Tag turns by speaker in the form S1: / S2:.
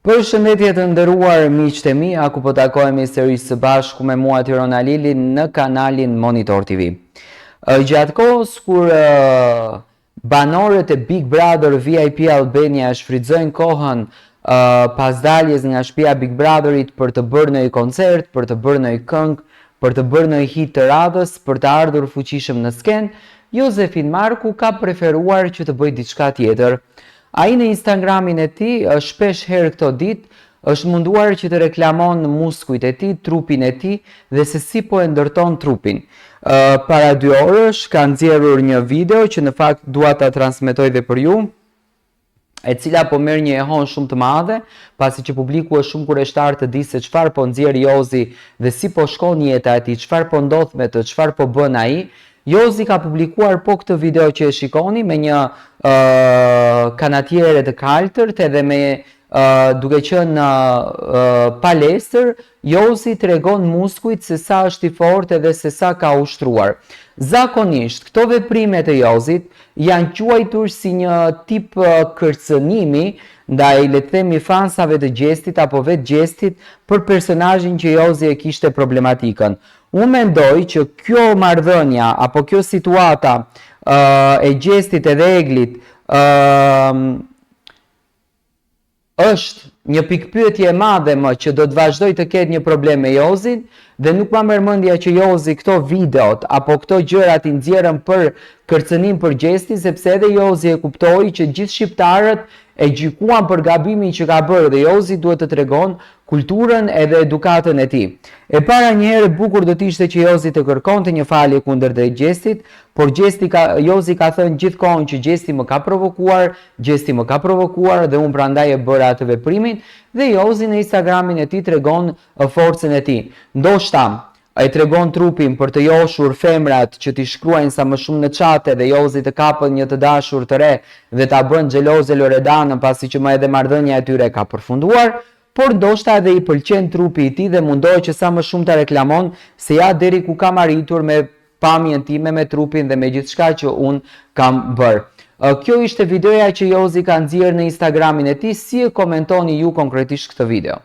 S1: Përshëndetje të nderuar miqtë e mi, aku po takohemi sërish së bashku me mua Tirona Lili në kanalin Monitor TV. Gjatë kohës kur banorët e Big Brother VIP Albania shfrytëzojnë kohën pas daljes nga shtëpia Big Brotherit për të bërë një koncert, për të bërë një këngë, për të bërë një hit të radhës, për të ardhur fuqishëm në skenë, Josefin Marku ka preferuar që të bëjë diçka tjetër. Ai në Instagramin e tij shpesh herë këto ditë është munduar që të reklamon muskujt e tij, trupin e tij dhe se si po e ndërton trupin. Para 2 orësh ka nxjerrur një video që në fakt dua ta transmetoj dhe për ju, e cila po merr një ehon shumë të madhe, pasi që publiku është shumë kureshtar të di se çfarë po nxjerr Jozi dhe si po shkon jeta e tij, çfarë po ndodh me të, çfarë po bën ai. Jozi ka publikuar po këtë video që e shikoni me një kanatiere të kaltërt edhe me duke qenë në palestër, Jozi tregon muskujt se sa është i fortë edhe se sa ka ushtruar. Zakonisht, këto veprime të Jozit janë quajtur si një tip kërcënimi ndaj, le të themi, fansave të Gjestit apo vetë Gjestit për personazhin që Jozi e kishte problematikën. Unë mendoj që kjo marrëdhënia apo kjo situata e Gjestit edhe Eglit është një pikpyetje e madhe më që do të vazhdoj të ketë një problem me Jozin dhe nuk ma merr mendja që Jozi këto videot apo këto gjërat i nxjerrën për kërcënim për Gjestin, sepse edhe Jozi e kuptoi që gjithë shqiptarët e gjykuan për gabimin që ka bërë dhe Jozi duhet të tregon kulturën edhe edukatën e tij. E para njëherë bukur do të ishte që Jozi të kërkonte një falje kundërdrejt Gjestit, por Jozi ka thënë gjithkohon që Gjesti më ka provokuar dhe unë prandaj e bëra atë veprimin dhe Jozi në Instagramin e tij tregon forcën e tij. Ndoshta ai tregon trupin për të joshur femrat që t'i shkruajnë sa më shumë në çate dhe Jozi të kapën një të dashur të re dhe ta bën xheloze Loredanën pasi që më edhe marrëdhënia e tyre ka përfunduar, por ndoshta edhe i pëlqen trupi i tij dhe mundohet që sa më shumë ta reklamon se ja deri ku kam arritur me pamjen time, me trupin dhe me gjithçka që un kam bërë. Kjo ishte videoja që Jozi ka nxjerrë në Instagramin e tij, si e komentoni ju konkretisht këtë video?